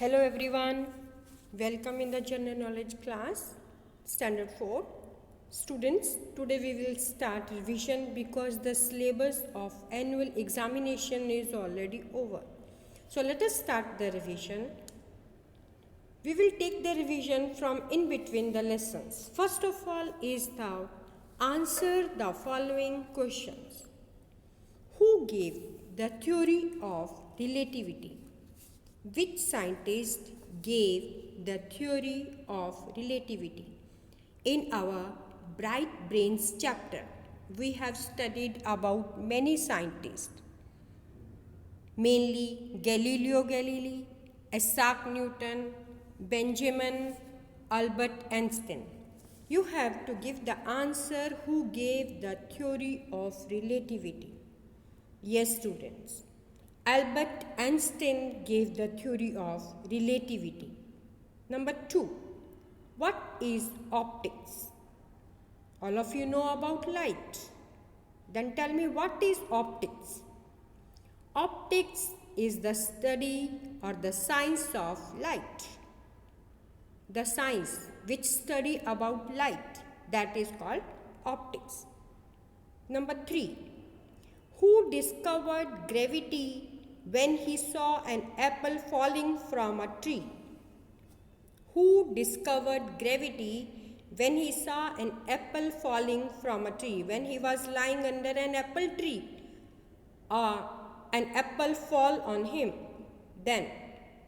Hello everyone, welcome in the general knowledge class, standard 4. Students, today we will start revision because the syllabus of annual examination is already over. So let us start the revision. We will take the revision from in between the lessons. First of all is the answer the following questions. Who gave the theory of relativity? Which scientist gave the theory of relativity? In our Bright Brains chapter, we have studied about many scientists, mainly Galileo Galilei, Isaac Newton, Benjamin Albert Einstein. You have to give the answer who gave the theory of relativity. Yes, students. Albert Einstein gave the theory of relativity. Number 2. What is optics? All of you know about light. Then tell me, what is optics? Optics is the study or the science of light. The science which study about light, that is called optics. Number 3. Who discovered gravity when he saw an apple falling from a tree? Who discovered gravity when he saw an apple falling from a tree? When he was lying under an apple tree, an apple fall on him, then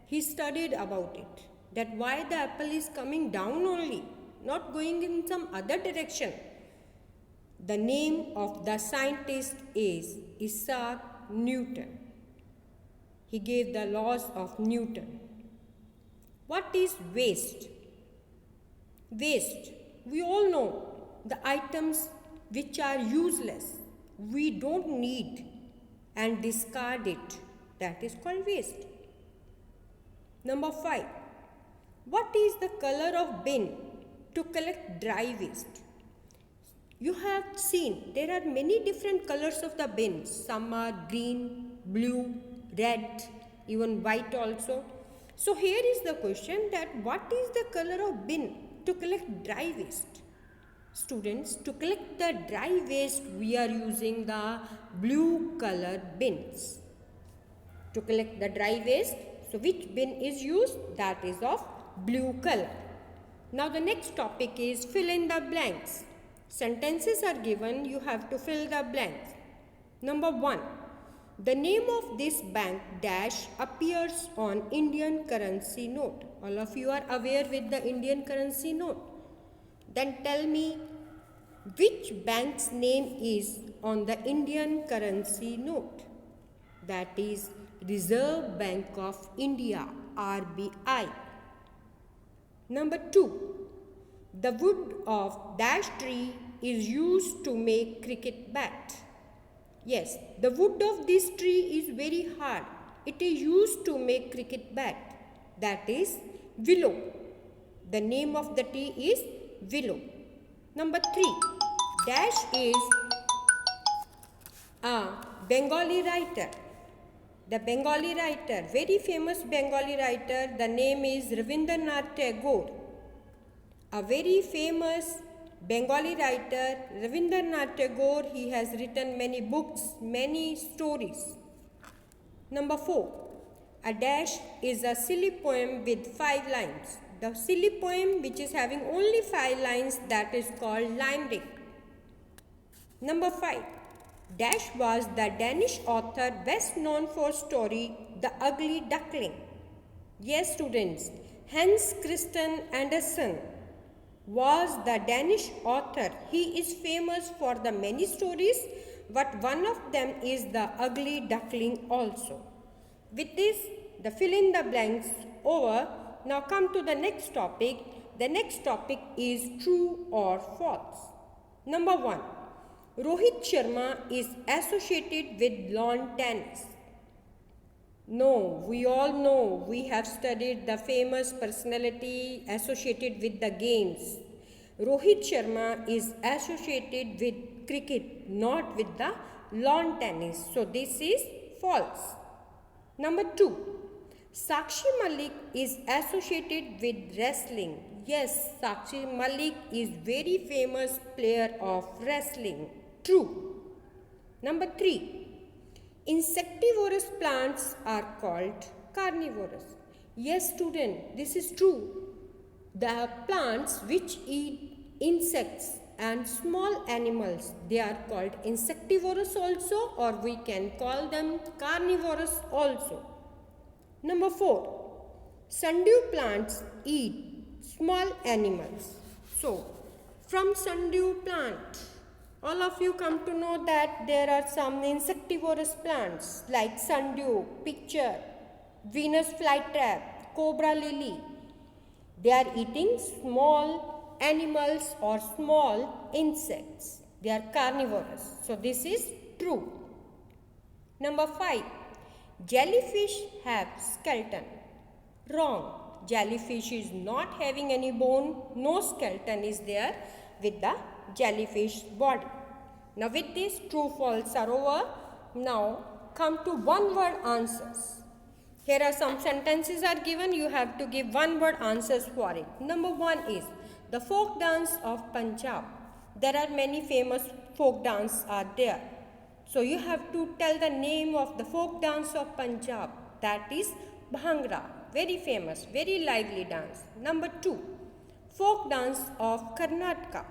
he studied about it, that why the apple is coming down only, not going in some other direction. The name of the scientist is Isaac Newton. He gave the laws of Newton. What is waste? Waste, we all know the items which are useless, we don't need and discard it. That is called waste. Number 5. What is the color of bin to collect dry waste? You have seen there are many different colors of the bins. Some are green, blue, red, even white also. So here is the question that what is the color of bin to collect dry waste? Students, to collect the dry waste we are using the blue color bins. To collect the dry waste, so which bin is used? That is of blue color. Now the next topic is fill in the blanks. Sentences are given, you have to fill the blanks. Number 1. The name of this bank dash appears on Indian currency note. All of you are aware with the Indian currency note. Then tell me which bank's name is on the Indian currency note. That is Reserve Bank of India, RBI. Number 2. The wood of dash tree is used to make cricket bat. Yes, the wood of this tree is very hard. It is used to make cricket bat. That is willow. The name of the tree is willow. Number 3. Dash is a Bengali writer. The Bengali writer, very famous Bengali writer, the name is Rabindranath Tagore. A very famous Bengali writer, Rabindranath Tagore, he has written many books, many stories. Number 4. A dash is a silly poem with 5 lines. The silly poem which is having only 5 lines, that is called limerick. Number 5. Dash was the Danish author best known for story The Ugly Duckling. Yes, students, Hans Christian Andersen was the Danish author. He is famous for the many stories, but one of them is The Ugly Duckling also. With this, the fill in the blanks over. Now come to the next topic. The next topic is true or false. Number 1. Rohit Sharma is associated with lawn tennis. No, we all know, we have studied the famous personality associated with the games. Rohit Sharma is associated with cricket, not with the lawn tennis. So this is false. Number 2. Sakshi Malik is associated with wrestling. Yes, Sakshi Malik is very famous player of wrestling. True. Number 3. Insectivorous plants are called carnivorous. Yes, student, this is true. The plants which eat insects and small animals, they are called insectivorous also, or we can call them carnivorous also. Number 4. Sundew plants eat small animals. So, from sundew plant, all of you come to know that there are some insectivorous plants like sundew, pitcher, Venus flytrap, cobra lily. They are eating small animals or small insects. They are carnivorous. So, this is true. Number 5. Jellyfish have skeleton. Wrong. Jellyfish is not having any bone. No skeleton is there with the jellyfish body. Now with this, true false are over. Now come to one word answers. Here are some sentences are given. You have to give one word answers for it. Number 1 is the folk dance of Punjab. There are many famous folk dance are there. So you have to tell the name of the folk dance of Punjab. That is Bhangra. Very famous, very lively dance. Number 2, folk dance of Karnataka.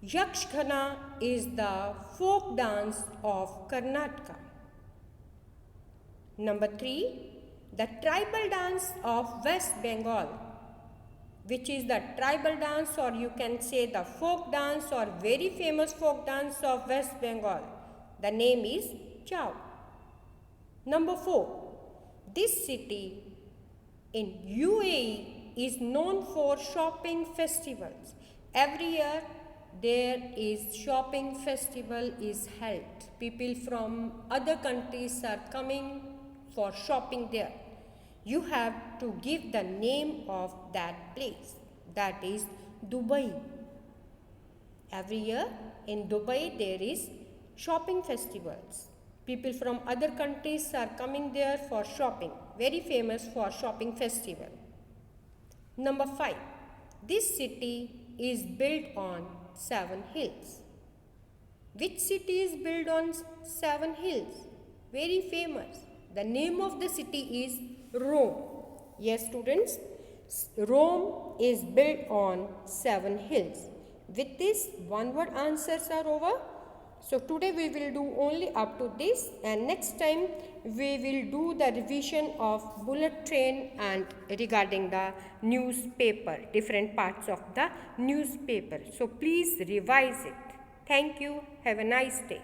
Yakshgana is the folk dance of Karnataka. Number 3, the tribal dance of West Bengal, which is the tribal dance, or you can say the folk dance or very famous folk dance of West Bengal. The name is Chau. Number 4, this city in UAE is known for shopping festivals. Every year there is shopping festival is held. People from other countries are coming for shopping there. You have to give the name of that place. That is Dubai. Every year in Dubai there is shopping festivals. People from other countries are coming there for shopping. Very famous for shopping festival. Number 5. This city is built on 7 hills. Which city is built on 7 hills? Very famous. The name of the city is Rome. Yes, students, Rome is built on 7 hills. With this, one word answers are over. So today we will do only up to this, and next time we will do the revision of bullet train and regarding the newspaper, different parts of the newspaper. So please revise it. Thank you. Have a nice day.